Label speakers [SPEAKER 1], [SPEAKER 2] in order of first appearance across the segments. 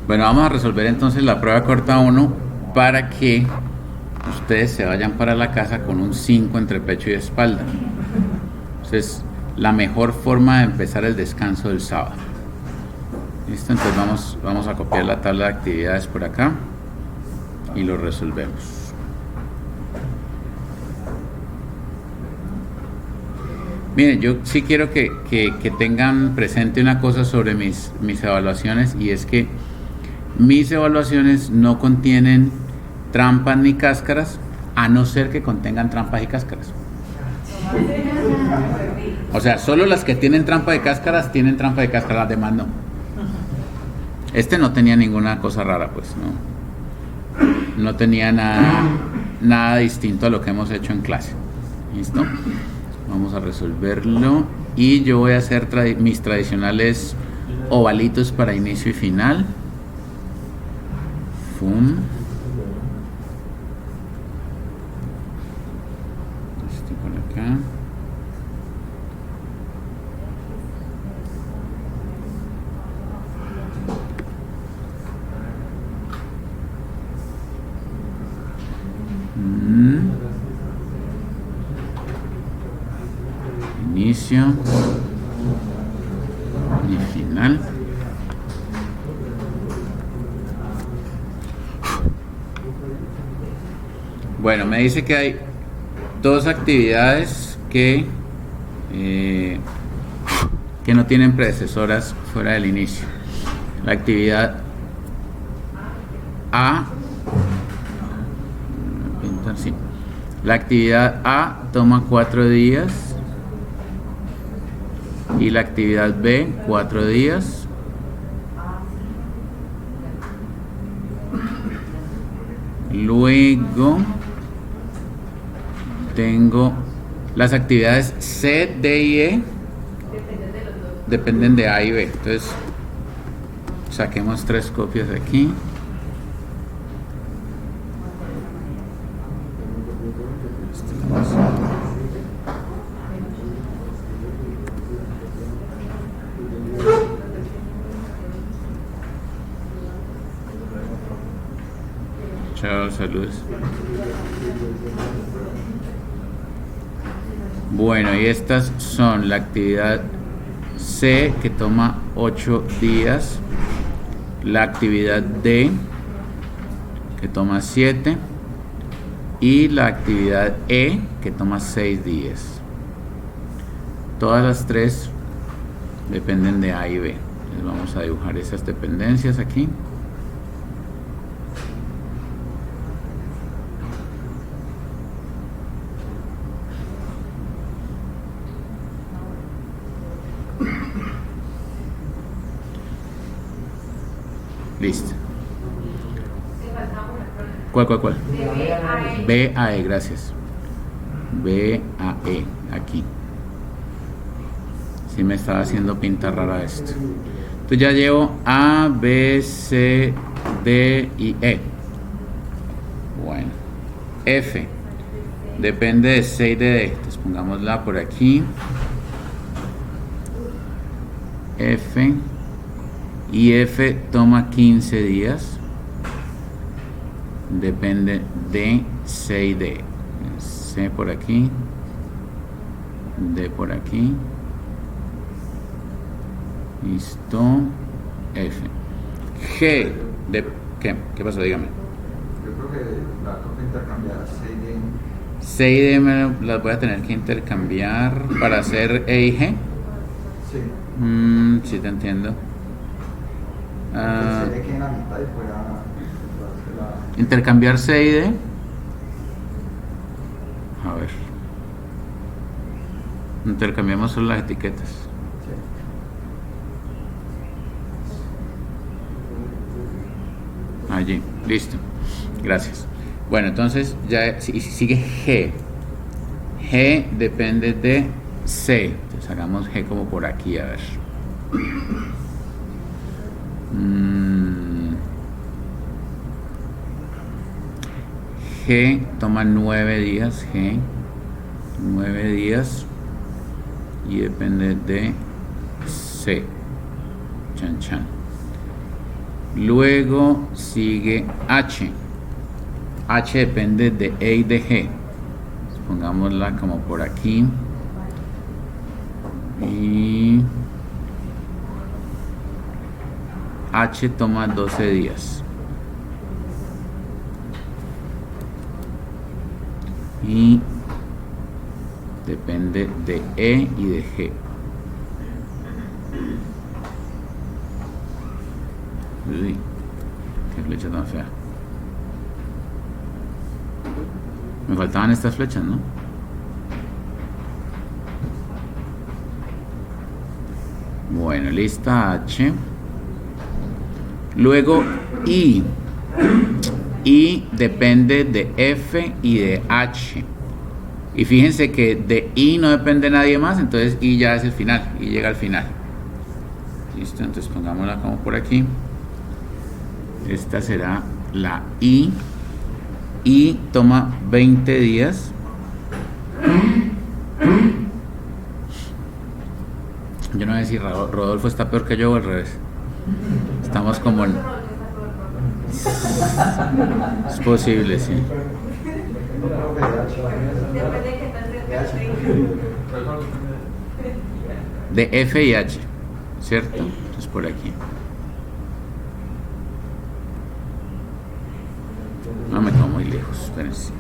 [SPEAKER 1] Bueno, vamos a resolver entonces la prueba corta 1 para que ustedes se vayan para la casa con un 5 entre pecho y espalda. Entonces, la mejor forma de empezar el descanso del sábado. ¿Listo? Entonces vamos a copiar la tabla de actividades por acá y lo resolvemos. Miren, yo sí quiero que tengan presente una cosa sobre mis evaluaciones, y es que mis evaluaciones no contienen trampas ni cáscaras, a no ser que contengan trampas y cáscaras. O sea, solo las que tienen trampa de cáscaras tienen trampa de cáscaras, las demás no. Este no tenía ninguna cosa rara, pues, no tenía nada distinto a lo que hemos hecho en clase. ¿Listo? Vamos a resolverlo y yo voy a hacer mis tradicionales ovalitos para inicio y final. Fum. Estoy por acá. Inicio y final. Bueno, me dice que hay dos actividades que no tienen predecesoras fuera del inicio. La actividad A, la actividad A toma 4 días y la actividad B 4 días. Luego tengo las actividades C, D y E, dependen de A y B. Entonces saquemos 3 copias de aquí. Chao, saludos. Bueno, y estas son la actividad C, que toma 8 días, la actividad D, que toma 7, y la actividad E, que toma 6 días. Todas las 3 dependen de A y B. Entonces vamos a dibujar esas dependencias aquí. Listo. ¿Cuál? B a E, gracias. B a E, aquí. Sí me estaba haciendo pinta rara esto. Entonces ya llevo A, B, C, D y E. Bueno. F. Depende de C y de D. Entonces pongámosla por aquí. F. Y F toma 15 días. Depende de C y D. C por aquí. D por aquí. Listo. F. G. ¿Qué pasó? Dígame.
[SPEAKER 2] Yo creo que la toca intercambiar C y D.
[SPEAKER 1] C y D las voy a tener que intercambiar para hacer E y G.
[SPEAKER 2] Sí.
[SPEAKER 1] Sí, te entiendo.
[SPEAKER 2] Se ve que en la mitad y fuera
[SPEAKER 1] Intercambiar C y D. A ver. Intercambiamos solo las etiquetas. Allí, listo. Gracias. Bueno, entonces ya sigue G. G depende de C. Entonces hagamos G como por aquí, a ver. G toma 9 días. G 9 días y depende de C. Chan chan. Luego sigue H. H depende de E y de G. Pongámosla como por aquí. Y H toma 12 días. Y depende de E y de G. Uy, qué flecha tan fea. Me faltaban estas flechas, ¿no? Bueno, lista H. Luego I. I depende de F y de H. Y fíjense que de I no depende nadie más, entonces I ya es el final, I llega al final. Listo, entonces pongámosla como por aquí. Esta será la I. I toma 20 días. Yo no sé si Rodolfo está peor que yo o al revés. Estamos como en... Es posible, sí. De F y H, ¿cierto? Entonces por aquí. No me quedo muy lejos, espérense.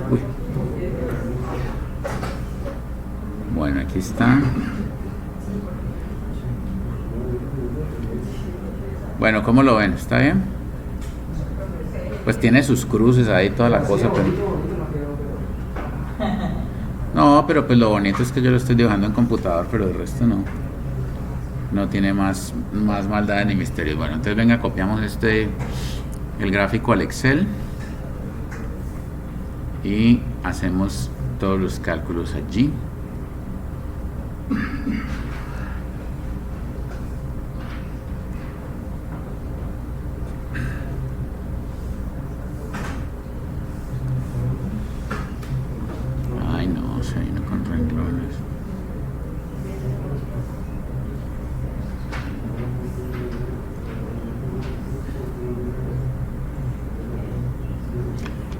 [SPEAKER 1] Uy. Bueno, aquí está. Bueno, ¿cómo lo ven? ¿Está bien? Pues tiene sus cruces ahí, toda la cosa, pero... No, pero pues lo bonito es que yo lo estoy dibujando en computador, pero el resto no. No tiene más maldad ni misterio. Bueno, entonces venga, copiamos el gráfico al Excel y hacemos todos los cálculos allí. Ay, no, se vino con renglones.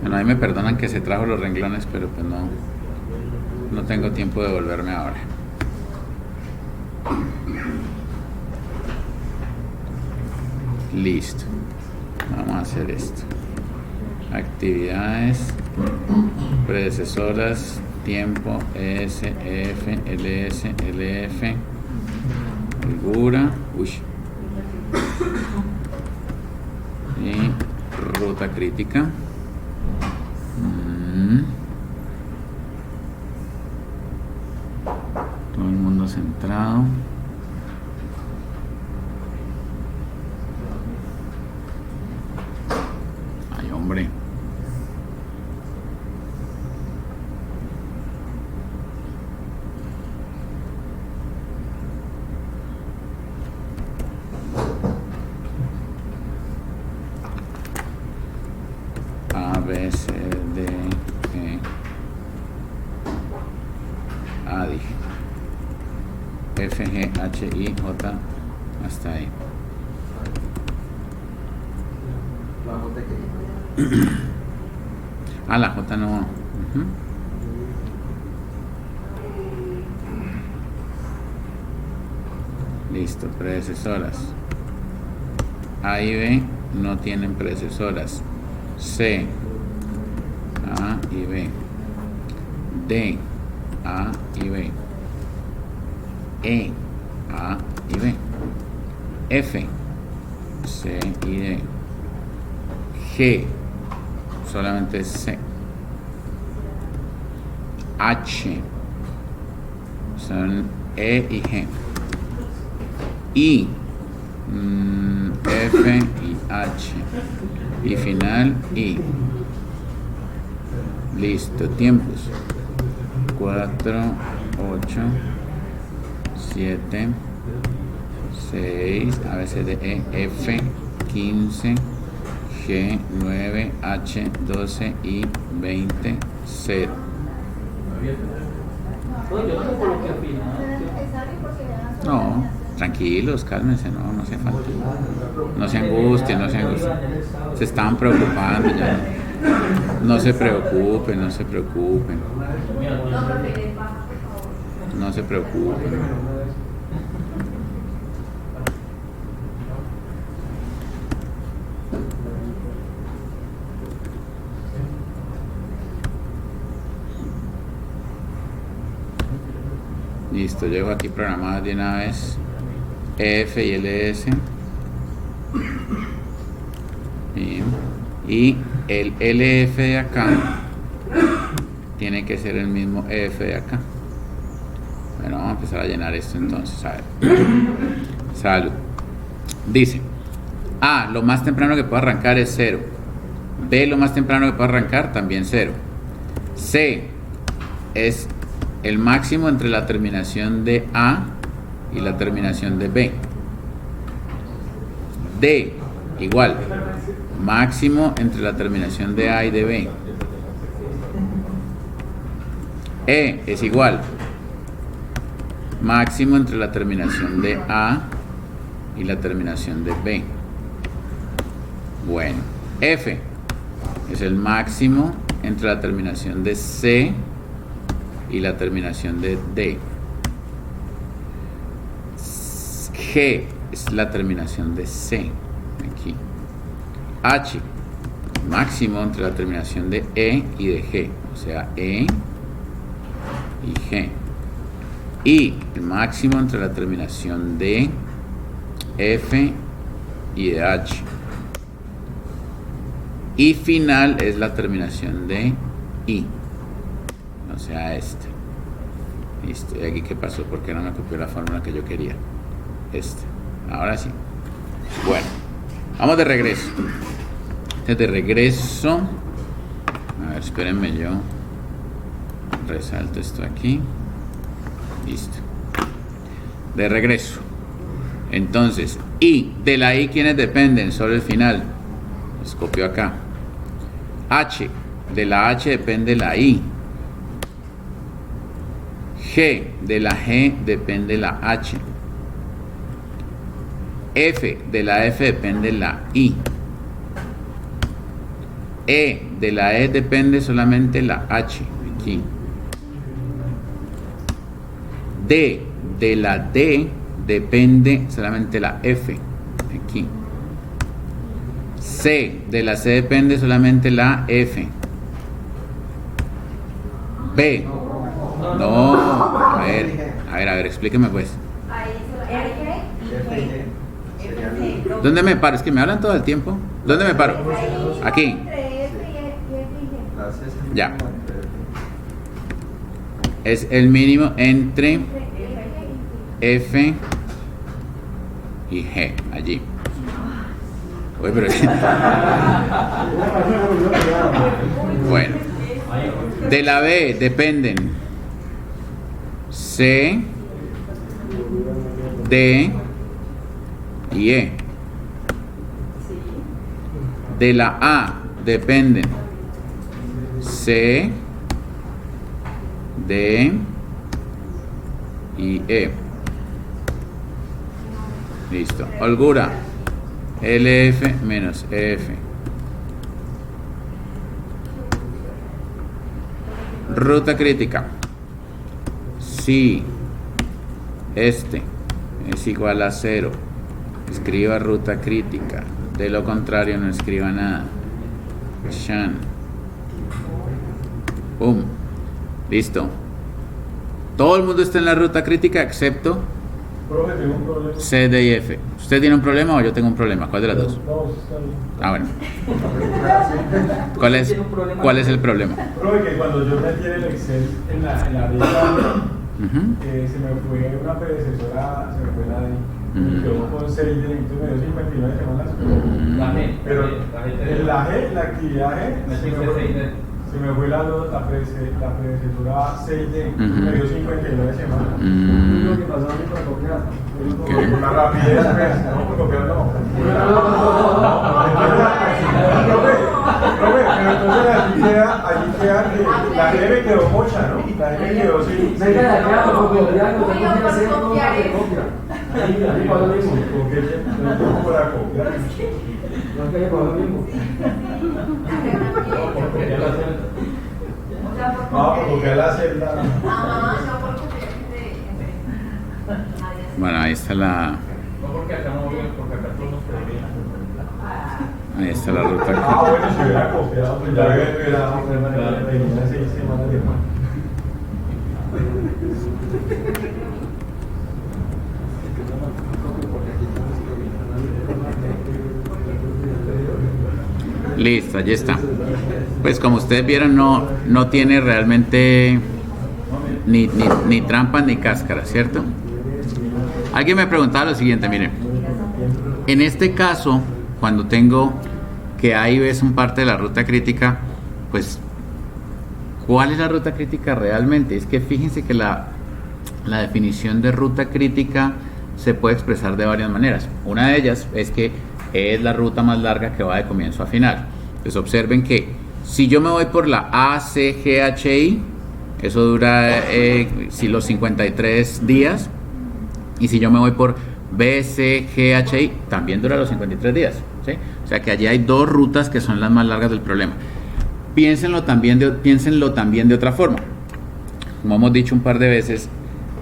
[SPEAKER 1] Bueno, ahí me perdonan que se trajo los renglones, pero pues no tengo tiempo de volverme ahora. Listo. Vamos a hacer esto. Actividades, predecesoras, tiempo, ES, EF, LS, LF, figura, y ruta crítica. Todo el mundo centrado. Ay, hombre. A, B, C, D, E. A, dije. F, G, H, I, J, hasta ahí.
[SPEAKER 2] La J que...
[SPEAKER 1] Ah, la J no. Listo, predecesoras. A y B no tienen predecesoras. C, A y B. D, A y B. E, A y B. F, C y D. G, solamente C. H, son E y G. I, F y H. Y final I. Listo, tiempos. 4, 8, 7, 6, A, B, C, D, E, F, 15, G, 9, H, 12 y 20, 0.
[SPEAKER 3] No, yo no coloqué al final.
[SPEAKER 1] No, tranquilos, cálmense, no hace falta. No se angustien, no se angustien. Se estaban preocupando ya. No se preocupen, no se preocupen. No se preocupen. Listo, llego aquí programadas de una vez. F y LS. Bien. Y el LF de acá tiene que ser el mismo EF de acá. Bueno, vamos a empezar a llenar esto entonces. A ver. Salud. Dice A, lo más temprano que puedo arrancar es 0. B, lo más temprano que puedo arrancar también 0. C es el máximo entre la terminación de A y la terminación de B. D, igual, máximo entre la terminación de A y de B. E es igual, máximo entre la terminación de A y la terminación de B. Bueno, F es el máximo entre la terminación de C y la terminación de D. G es la terminación de C, aquí. H, máximo entre la terminación de E y de G, o sea, E y G. I, el máximo entre la terminación de F y de H. Y final es la terminación de I, o sea, este. Listo. ¿Y aquí qué pasó? ¿Por qué no me copió la fórmula que yo quería? Este. Ahora sí. Bueno, vamos de regreso. De regreso. A ver, espérenme, yo resalto esto aquí. Listo. De regreso. Entonces, I, de la I, ¿quiénes dependen? Solo el final. Los copio acá. H, de la H depende la I. G, de la G depende la H. F, de la F depende la I. E, de la E depende solamente la H, aquí. D, de la D depende solamente la F, aquí. C, de la C depende solamente la F. B, no, a ver, explíqueme pues. ¿Dónde me paro? Es que me hablan todo el tiempo. ¿Dónde me paro? Aquí. Ya. Es el mínimo entre F y G, allí. Uy, pero... Bueno. De la B dependen C, D y E. De la A dependen C, D y E. Listo. Holgura. LF menos EF. Ruta crítica. Si este es igual a 0, escriba ruta crítica. De lo contrario, no escriba nada. Shan. Boom. Listo. Todo el mundo está en la ruta crítica excepto
[SPEAKER 4] Profe, tengo un problema.
[SPEAKER 1] C, D y F. ¿Usted tiene un problema o yo tengo un problema? ¿Cuál de las dos?
[SPEAKER 4] No, está bien.
[SPEAKER 1] Ah, bueno. ¿Cuál es el problema?
[SPEAKER 4] Profe, que cuando yo metí el Excel en la regla, se me fue una predecesora, se me fue la de. Yo con 6 delitos me dio 59 semanas, pero en la G, la actividad G, se me fue la predecesora 6D, me dio 59 semanas.
[SPEAKER 3] Lo que pasó a mí para copiar.
[SPEAKER 4] Con una rapidez, no, por copiar no. Pero entonces allí queda que la N quedó mocha, ¿no? La N quedó sin.
[SPEAKER 3] Venga de acá, por copiar, no tengo que hacer cosas de copia. Ahí pasa lo mismo.
[SPEAKER 4] No para copiar.
[SPEAKER 3] No es que haya pasado lo mismo. Por copiar la celda.
[SPEAKER 4] No, por copiar la celda.
[SPEAKER 1] Bueno, ahí está la...
[SPEAKER 3] No porque acá no veo, porque acá todos nos podrían.
[SPEAKER 1] Ahí está la ruta.
[SPEAKER 4] Bueno, si hubiera copiado, pues ya hubiera tenía 6 semanas de más.
[SPEAKER 1] Listo, allí está. Pues como ustedes vieron, no tiene realmente ni trampas ni cáscara, ¿cierto? Alguien me preguntaba lo siguiente, miren. En este caso, cuando tengo que ahí ves un parte de la ruta crítica, pues, ¿cuál es la ruta crítica realmente? Es que fíjense que la definición de ruta crítica se puede expresar de varias maneras. Una de ellas es que es la ruta más larga que va de comienzo a final. Entonces observen que si yo me voy por la ACGHI, eso dura si los 53 días, y si yo me voy por BCGHI, también dura los 53 días, ¿sí? O sea que allí hay dos rutas que son las más largas del problema. Piénsenlo también de otra forma. Como hemos dicho un par de veces,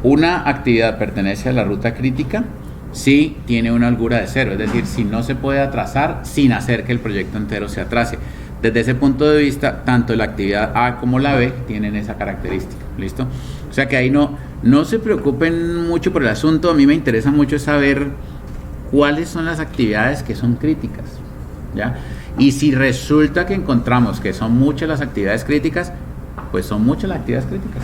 [SPEAKER 1] una actividad pertenece a la ruta crítica si tiene una holgura de cero, es decir, si no se puede atrasar sin hacer que el proyecto entero se atrase. Desde ese punto de vista, tanto la actividad A como la B tienen esa característica. ¿Listo? O sea que ahí no se preocupen mucho por el asunto. A mí me interesa mucho saber cuáles son las actividades que son críticas, ¿ya? Y si resulta que encontramos que son muchas las actividades críticas, pues son muchas las actividades críticas.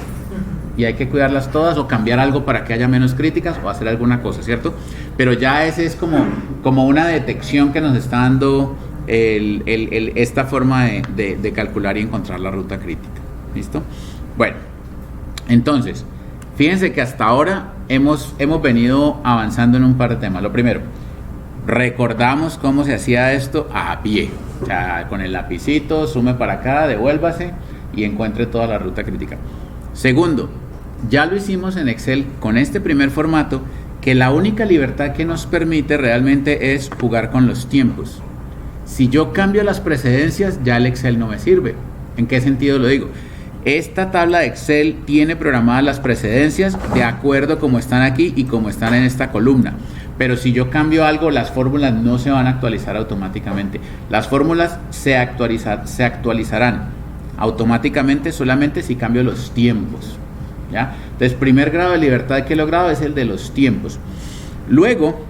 [SPEAKER 1] Y hay que cuidarlas todas o cambiar algo para que haya menos críticas o hacer alguna cosa, ¿cierto? Pero ya ese es como una detección que nos está dando esta forma de calcular y encontrar la ruta crítica. ¿Listo? Bueno, entonces, fíjense que hasta ahora hemos venido avanzando en un par de temas. Lo primero, recordamos cómo se hacía esto a pie. O sea, con el lapicito, sume para acá, devuélvase y encuentre toda la ruta crítica. Segundo, ya lo hicimos en Excel con este primer formato, que la única libertad que nos permite realmente es jugar con los tiempos. Si yo cambio las precedencias, ya el Excel no me sirve. ¿En qué sentido lo digo? Esta tabla de Excel tiene programadas las precedencias de acuerdo como están aquí y como están en esta columna. Pero si yo cambio algo, las fórmulas no se van a actualizar automáticamente. Las fórmulas se actualizarán automáticamente solamente si cambio los tiempos, ¿ya? Entonces, primer grado de libertad que he logrado es el de los tiempos. Luego,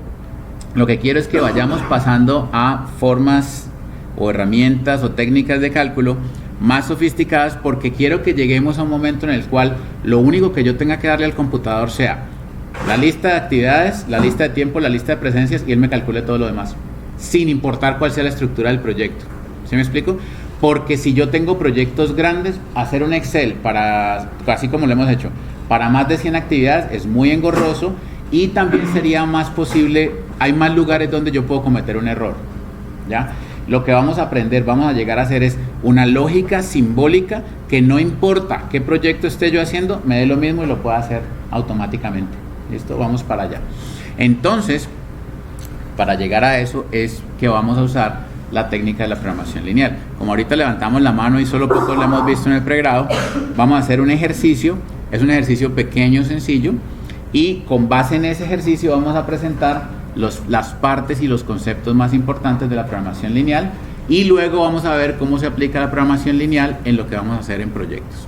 [SPEAKER 1] lo que quiero es que vayamos pasando a formas o herramientas o técnicas de cálculo más sofisticadas, porque quiero que lleguemos a un momento en el cual lo único que yo tenga que darle al computador sea la lista de actividades, la lista de tiempo, la lista de presencias, y él me calcule todo lo demás, sin importar cuál sea la estructura del proyecto. ¿Sí me explico? Porque si yo tengo proyectos grandes, hacer un Excel para, así como lo hemos hecho, para más de 100 actividades es muy engorroso, y también sería más posible, hay más lugares donde yo puedo cometer un error, ¿ya? Lo que vamos a aprender, vamos a llegar a hacer es una lógica simbólica que no importa qué proyecto esté yo haciendo, me dé lo mismo y lo pueda hacer automáticamente. ¿Listo? Vamos para allá. Entonces, para llegar a eso es que vamos a usar la técnica de la programación lineal. Como ahorita levantamos la mano y solo poco lo hemos visto en el pregrado, vamos a hacer un ejercicio. Es un ejercicio pequeño, sencillo, y con base en ese ejercicio vamos a presentar las partes y los conceptos más importantes de la programación lineal, y luego vamos a ver cómo se aplica la programación lineal en lo que vamos a hacer en proyectos.